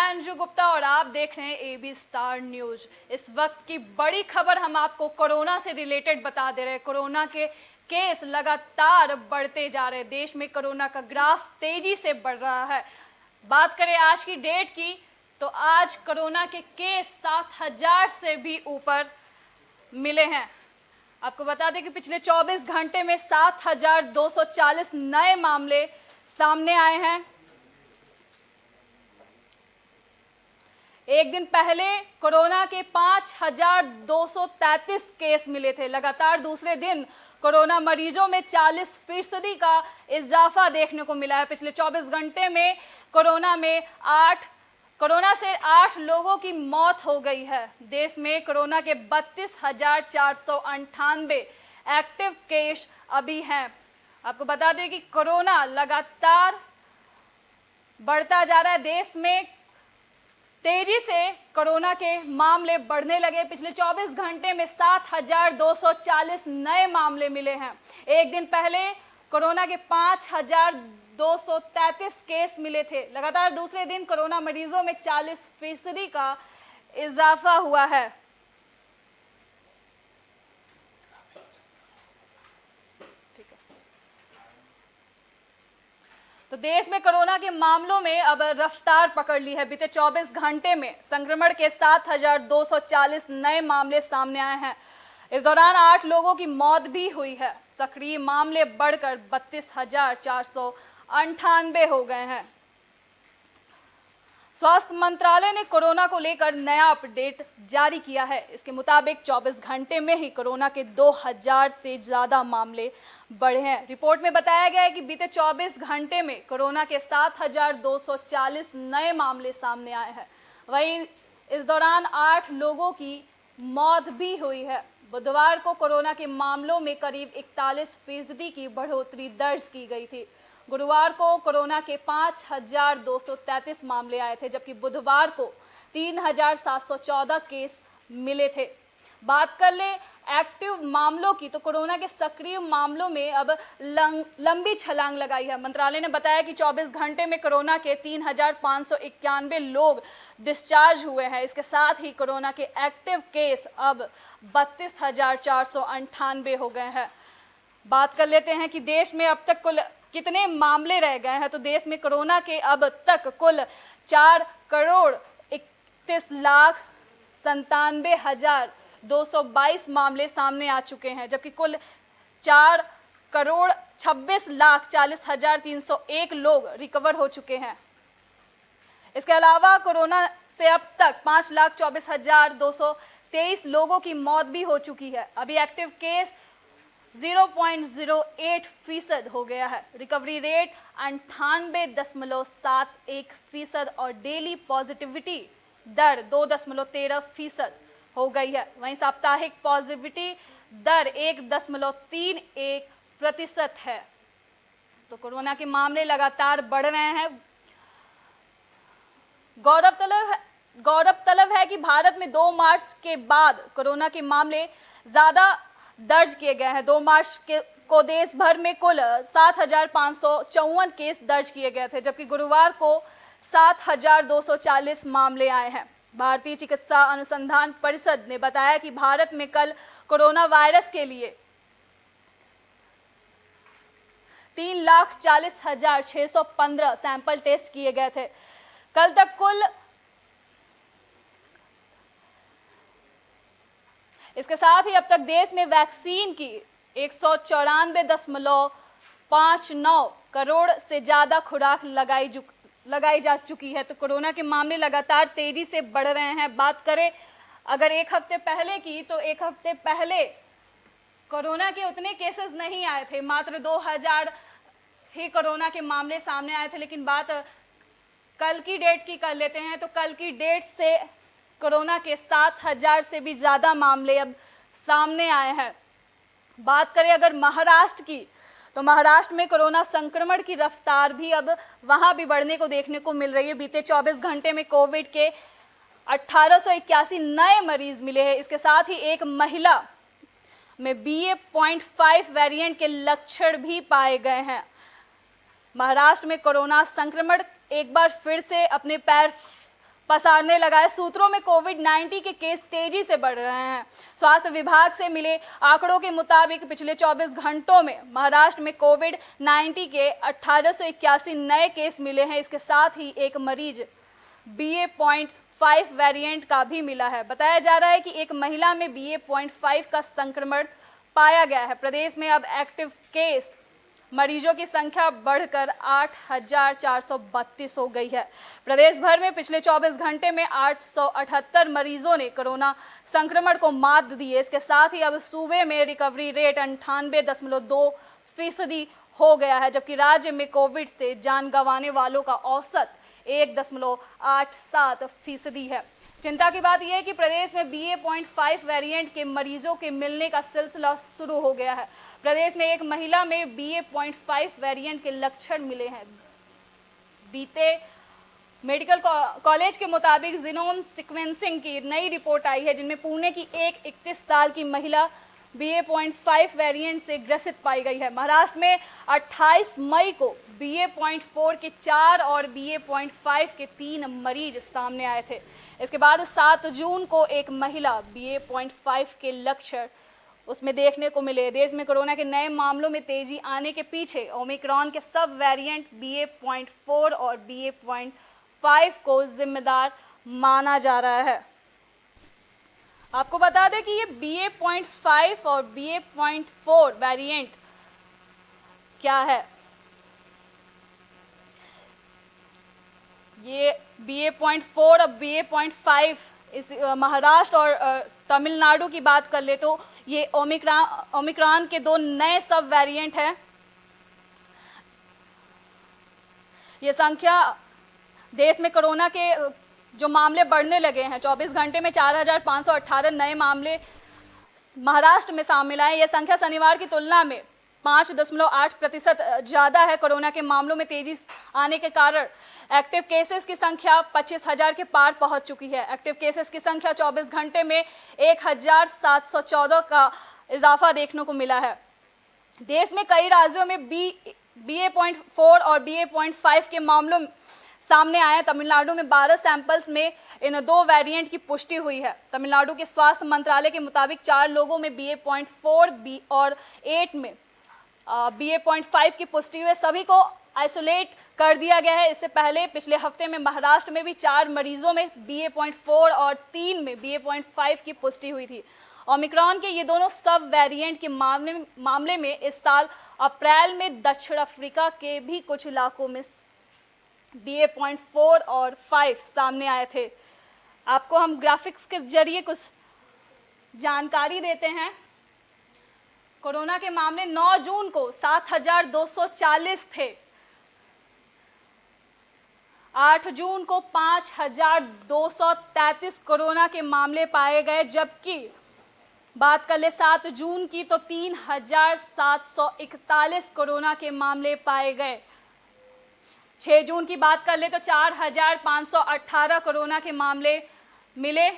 अंजू गुप्ता और आप देख रहे हैं एबी स्टार न्यूज। इस वक्त की बड़ी खबर हम आपको कोरोना से रिलेटेड बता दे रहे हैं। कोरोना के केस लगातार बढ़ते जा रहे हैं। देश में कोरोना का ग्राफ तेजी से बढ़ रहा है। बात करें आज की डेट की तो आज कोरोना के केस 7,000 से भी ऊपर मिले हैं। आपको बता दें कि पिछले 24 घंटे में 7,240 नए मामले सामने आए हैं। एक दिन पहले कोरोना के 5,233 केस मिले थे। लगातार दूसरे दिन कोरोना मरीजों में 40% का इजाफा देखने को मिला है। पिछले 24 घंटे में कोरोना से 8 लोगों की मौत हो गई है। देश में कोरोना के 32,498 एक्टिव केस अभी हैं। आपको बता दें कि कोरोना लगातार बढ़ता जा रहा है। देश में तेजी से कोरोना के मामले बढ़ने लगे। पिछले 24 घंटे में 7,240 नए मामले मिले हैं। एक दिन पहले कोरोना के 5,233 केस मिले थे। लगातार दूसरे दिन कोरोना मरीजों में 40% का इजाफा हुआ है। तो देश में कोरोना के मामलों में अब रफ्तार पकड़ ली है। बीते 24 घंटे में संक्रमण के 7,240 नए मामले सामने आए हैं। इस दौरान 8 लोगों की मौत भी हुई है। सक्रिय मामले बढ़कर 32,498 हो गए हैं। स्वास्थ्य मंत्रालय ने कोरोना को लेकर नया अपडेट जारी किया है। इसके मुताबिक 24 घंटे में ही कोरोना के 2,000 से ज्यादा मामले बढ़े हैं। रिपोर्ट में बताया गया है कि बीते 24 घंटे में कोरोना के 7,240 नए मामले सामने आए हैं। वहीं इस दौरान 8 लोगों की मौत भी हुई है। बुधवार को कोरोना के मामलों में करीब 41% की बढ़ोतरी दर्ज की गई थी। गुरुवार को कोरोना के 5,233 मामले आए थे, जबकि बुधवार को 3,714 केस मिले थे। बात कर ले एक्टिव मामलों की तो कोरोना के सक्रिय मामलों में अब लंबी छलांग लगाई है। मंत्रालय ने बताया कि 24 घंटे में कोरोना के 3,591 लोग डिस्चार्ज हुए हैं। इसके साथ ही कोरोना के एक्टिव केस अब 32,498 हो गए हैं। बात कर लेते हैं कि देश में अब तक कुल कितने मामले रह गए हैं। तो देश में कोरोना के अब तक कुल 4,61,97,222 मामले सामने आ चुके हैं, जबकि कुल 4,26,40,301 लोग रिकवर हो चुके हैं। इसके अलावा कोरोना से अब तक 5,24,223 लोगों की मौत भी हो चुकी है। अभी एक्टिव केस 0.08% हो गया है। रिकवरी रेट 98.71% और डेली पॉजिटिविटी दर 2.13% हो गई है। वहीं साप्ताहिक पॉजिटिविटी दर 1.31% है। तो कोरोना के मामले लगातार बढ़ रहे हैं। गौरव तलब है कि भारत में 2 मार्च के बाद कोरोना के मामले ज्यादा दर्ज किए गए हैं। 2 मार्च को देश भर में कुल 7,554 केस दर्ज किए गए थे, जबकि गुरुवार को 7,240 मामले आए हैं। भारतीय चिकित्सा अनुसंधान परिषद ने बताया कि भारत में कल कोरोना वायरस के लिए 3,40,615 सैंपल टेस्ट किए गए थे। कल तक कुल इसके साथ ही अब तक देश में वैक्सीन की 194.59 करोड़ से ज्यादा खुराक लगाई जा चुकी है। तो कोरोना के मामले लगातार तेजी से बढ़ रहे हैं। बात करें अगर एक हफ्ते पहले की तो एक हफ्ते पहले कोरोना के उतने केसेस नहीं आए थे। मात्र 2,000 ही कोरोना के मामले सामने आए थे। लेकिन बात कल की डेट की कर लेते हैं तो कल की डेट से कोरोना के 7,000 से भी ज्यादा मामले अब सामने आए हैं। बात करें अगर महाराष्ट्र की तो महाराष्ट्र में कोरोना संक्रमण की रफ्तार भी अब वहां भी बढ़ने को देखने को मिल रही है। बीते 24 घंटे में कोविड के 1,881 नए मरीज मिले हैं। इसके साथ ही एक महिला में BA.5 वेरिएंट के लक्षण भी पाए गए हैं। महाराष्ट्र में कोरोना संक्रमण एक बार फिर से अपने पैर पसारने लगा है। सूत्रों में कोविड-19 के केस तेजी से बढ़ रहे हैं। स्वास्थ्य विभाग से मिले आंकड़ों के मुताबिक पिछले 24 घंटों में महाराष्ट्र में कोविड-19 के 1881 नए केस मिले हैं। इसके साथ ही एक मरीज BA.5 वेरिएंट का भी मिला है। बताया जा रहा है कि एक महिला में BA.5 का संक्रमण पाया गया है। प्रदेश में अब एक्टिव केस मरीजों की संख्या बढ़कर 8,432 हो गई है। प्रदेश भर में पिछले 24 घंटे में 878 मरीजों ने कोरोना संक्रमण को मात दी है। इसके साथ ही अब सूबे में रिकवरी रेट 98.2% हो गया है, जबकि राज्य में कोविड से जान गंवाने वालों का औसत 1.87% है। चिंता की बात यह है कि प्रदेश में BA.5 वेरिएंट के मरीजों के मिलने का सिलसिला शुरू हो गया है। प्रदेश में एक महिला में BA.5 वेरिएंट के लक्षण मिले हैं। बीते मेडिकल कॉलेज के मुताबिक जीनोम सीक्वेंसिंग की नई रिपोर्ट आई है, जिनमें पुणे की एक 31 साल की महिला BA.5 वेरिएंट से ग्रसित पाई गई है। महाराष्ट्र में 28 मई को BA.4 के 4 और BA.5 के 3 मरीज सामने आए थे। इसके बाद 7 जून को एक महिला BA.5 के लक्षण उसमें देखने को मिले। देश में कोरोना के नए मामलों में तेजी आने के पीछे ओमिक्रॉन के सब वेरिएंट BA.4 और BA.5 को जिम्मेदार माना जा रहा है। आपको बता दें कि ये BA.5 और BA.4 वेरिएंट क्या है। ये BA.4 और BA.5 इस महाराष्ट्र और तमिलनाडु की बात कर ले तो ये ओमिक्रॉन के 2 नए सब वेरिएंट हैं। ये संख्या देश में कोरोना के जो मामले बढ़ने लगे हैं, 24 घंटे में 4,518 नए मामले महाराष्ट्र में शामिल आए। यह संख्या शनिवार की तुलना में 5.8% ज़्यादा है। कोरोना के मामलों में तेजी आने के कारण एक्टिव केसेस की संख्या 25,000 के पार पहुंच चुकी है। एक्टिव केसेस की संख्या 24 घंटे में 1,714 का इजाफा देखने को मिला है। देश में कई राज्यों में BA.4 और BA.5 के मामलों सामने आए। तमिलनाडु में 12 सैंपल्स में इन 2 वेरिएंट की पुष्टि हुई है। तमिलनाडु के स्वास्थ्य मंत्रालय के मुताबिक 4 लोगों में BA.4 और 8 में BA.5 की पुष्टि हुई। सभी को आइसोलेट कर दिया गया है। इससे पहले पिछले हफ्ते में महाराष्ट्र में भी 4 मरीजों में BA.4 और 3 में BA.5 की पुष्टि हुई थी। ओमिक्रॉन के ये दोनों सब वेरिएंट के मामले में इस साल अप्रैल में दक्षिण अफ्रीका के भी कुछ इलाकों में BA.4 और 5 सामने आए थे। आपको हम ग्राफिक्स के जरिए कुछ जानकारी देते हैं। कोरोना के मामले 9 जून को 7,240 थे। 8 जून को 5,233 कोरोना के मामले पाए गए, जबकि बात कर ले 7 जून की तो 3,741 कोरोना के मामले पाए गए। 6 जून की बात कर ले तो 4,518 कोरोना के मामले मिले।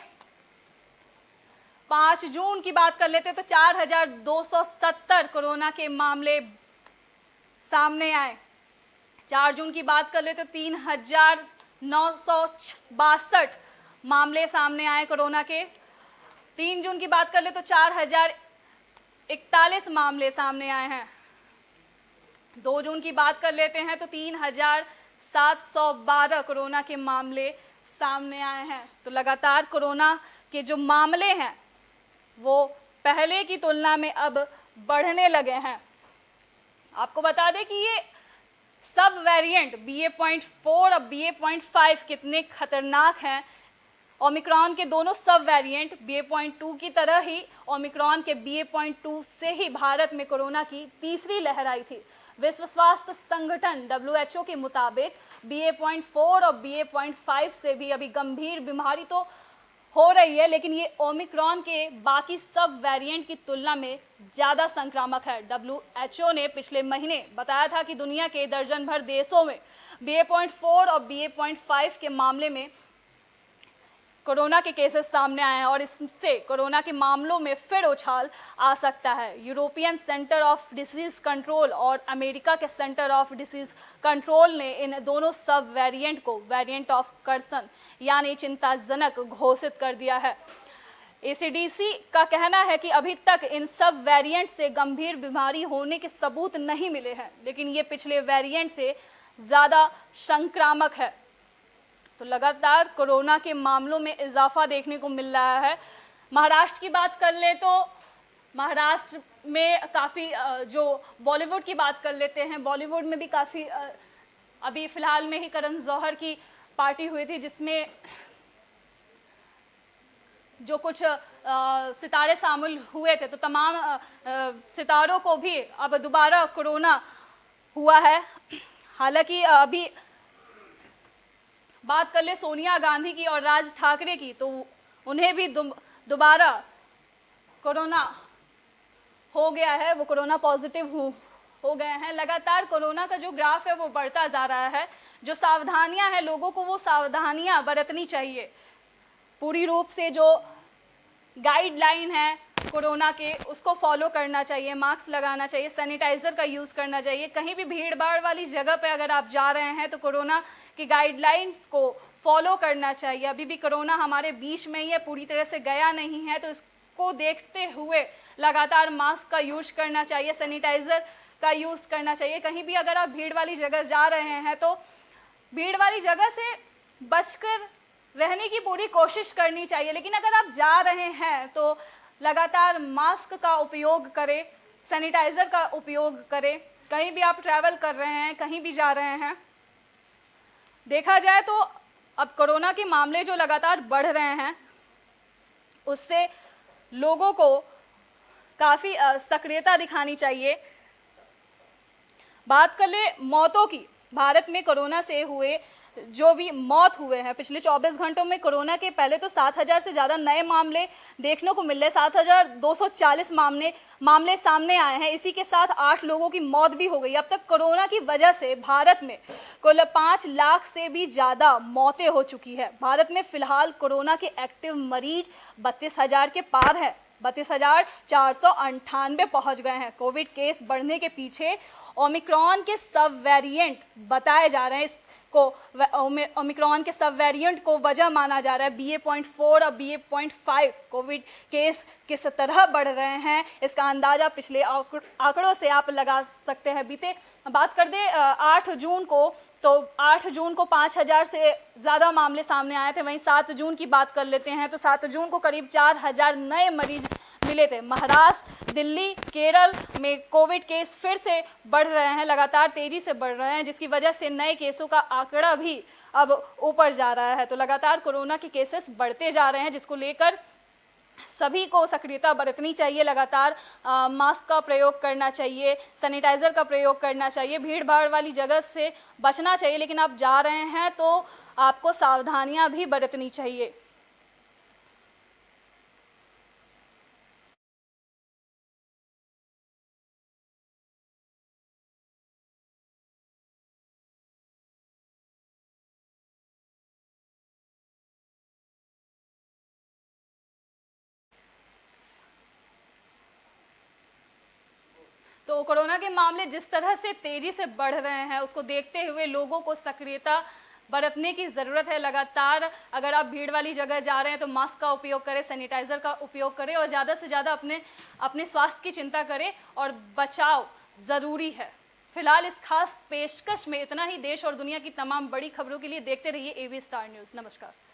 5 जून की बात कर लेते तो 4,270 कोरोना के मामले सामने आए। 4 जून की बात कर लेते तो 3,962 मामले सामने आए कोरोना के। 3 जून की बात कर ले तो 4,041 मामले सामने आए हैं। 2 जून की बात कर लेते हैं तो 3,712 कोरोना के मामले सामने आए हैं। तो लगातार कोरोना के जो मामले हैं वो पहले की तुलना में अब बढ़ने लगे हैं। आपको बता दें कि ये सब वेरिएंट BA.4 और BA.5 कितने खतरनाक हैं। ओमिक्रॉन के दोनों सब वेरिएंट BA.2 की तरह ही ओमिक्रॉन के BA.2 से ही भारत में कोरोना की तीसरी लहर आई थी। विश्व स्वास्थ्य संगठन WHO के मुताबिक BA.4 और BA.5 से भी अभी गंभीर बीमारी तो हो रही है, लेकिन ये ओमिक्रॉन के बाकी सब वेरिएंट की तुलना में ज़्यादा संक्रामक है। WHO ने पिछले महीने बताया था कि दुनिया के दर्जन भर देशों में BA.4 और BA.5 के मामले में कोरोना के केसेस सामने आए हैं और इससे कोरोना के मामलों में फिर उछाल आ सकता है। European centre of disease control और अमेरिका के सेंटर ऑफ डिसीज कंट्रोल ने इन दोनों सब वेरिएंट को वेरिएंट ऑफ कर्सन यानी चिंताजनक घोषित कर दिया है। एसीडीसी का कहना है कि अभी तक इन सब वेरिएंट से गंभीर बीमारी होने के सबूत नहीं मिले हैं, लेकिन ये पिछले वेरिएंट से ज़्यादा संक्रामक है। तो लगातार कोरोना के मामलों में इजाफा देखने को मिल रहा है। महाराष्ट्र की बात कर ले तो महाराष्ट्र में काफ़ी जो बॉलीवुड की बात कर लेते हैं, बॉलीवुड में भी काफ़ी अभी फ़िलहाल में ही करण जौहर की पार्टी हुई थी जिसमें जो कुछ सितारे शामिल हुए थे, तो तमाम सितारों को भी अब दोबारा कोरोना हुआ है। हालांकि अभी बात कर ले सोनिया गांधी की और राज ठाकरे की, तो उन्हें भी दोबारा कोरोना हो गया है, वो कोरोना पॉजिटिव हो गए हैं। लगातार कोरोना का जो ग्राफ है वो बढ़ता जा रहा है। जो सावधानियां हैं लोगों को वो सावधानियां बरतनी चाहिए। पूरी रूप से जो गाइडलाइन है कोरोना के उसको फॉलो करना चाहिए, मास्क लगाना चाहिए, सैनिटाइज़र का यूज़ करना चाहिए। कहीं भी भीड़ भाड़ वाली जगह पे अगर आप जा रहे हैं तो कोरोना की गाइडलाइंस को फॉलो करना चाहिए। अभी भी कोरोना हमारे बीच में ही है, पूरी तरह से गया नहीं है, तो इसको देखते हुए लगातार मास्क का यूज़ करना चाहिए, सैनिटाइज़र का यूज़ करना चाहिए। कहीं भी अगर आप भीड़ वाली जगह जा रहे हैं तो भीड़ वाली जगह से बचकर रहने की पूरी कोशिश करनी चाहिए, लेकिन अगर आप जा रहे हैं तो लगातार मास्क का उपयोग करें, सैनिटाइज़र का उपयोग करें। कहीं भी आप ट्रैवल कर रहे हैं, कहीं भी जा रहे हैं, देखा जाए तो अब कोरोना के मामले जो लगातार बढ़ रहे हैं उससे लोगों को काफ़ी सक्रियता दिखानी चाहिए। बात कर ले मौतों की, भारत में कोरोना से हुए जो भी मौत हुए हैं पिछले 24 घंटों में कोरोना के पहले तो 7,000 से ज़्यादा नए मामले देखने को मिल रहे, 7,240 मामले सामने आए हैं। इसी के साथ 8 लोगों की मौत भी हो गई। अब तक कोरोना की वजह से भारत में कुल 5 लाख से भी ज़्यादा मौतें हो चुकी है। भारत में फिलहाल कोरोना के एक्टिव मरीज 32,000 के पार है, 32,498 पहुँच गए हैं। कोविड केस बढ़ने के पीछे ओमिक्रॉन के सब वेरिएंट बताए जा रहे हैं। ओमिक्रॉन के सब वेरिएंट को वजह माना जा रहा है। BA.4 और BA.5 कोविड केस किस तरह बढ़ रहे हैं इसका अंदाज़ा पिछले आंकड़ों से आप लगा सकते हैं। बात कर दे 8 जून को, तो 8 जून को 5,000 से ज़्यादा मामले सामने आए थे। वहीं 7 जून की बात कर लेते हैं तो 7 जून को करीब 4,000 नए मरीज मिले थे। महाराष्ट्र, दिल्ली, केरल में कोविड केस फिर से बढ़ रहे हैं, लगातार तेजी से बढ़ रहे हैं, जिसकी वजह से नए केसों का आंकड़ा भी अब ऊपर जा रहा है। तो लगातार कोरोना के केसेस बढ़ते जा रहे हैं, जिसको लेकर सभी को सक्रियता बरतनी चाहिए। लगातार मास्क का प्रयोग करना चाहिए, सैनिटाइज़र का प्रयोग करना चाहिए, भीड़ भाड़ वाली जगह से बचना चाहिए। लेकिन आप जा रहे हैं तो आपको सावधानियां भी बरतनी चाहिए। तो कोरोना के मामले जिस तरह से तेजी से बढ़ रहे हैं उसको देखते हुए लोगों को सक्रियता बरतने की ज़रूरत है। लगातार अगर आप भीड़ वाली जगह जा रहे हैं तो मास्क का उपयोग करें, सैनिटाइज़र का उपयोग करें और ज़्यादा से ज़्यादा अपने स्वास्थ्य की चिंता करें और बचाव ज़रूरी है। फिलहाल इस खास पेशकश में इतना ही। देश और दुनिया की तमाम बड़ी खबरों के लिए देखते रहिए AV स्टार न्यूज़। नमस्कार।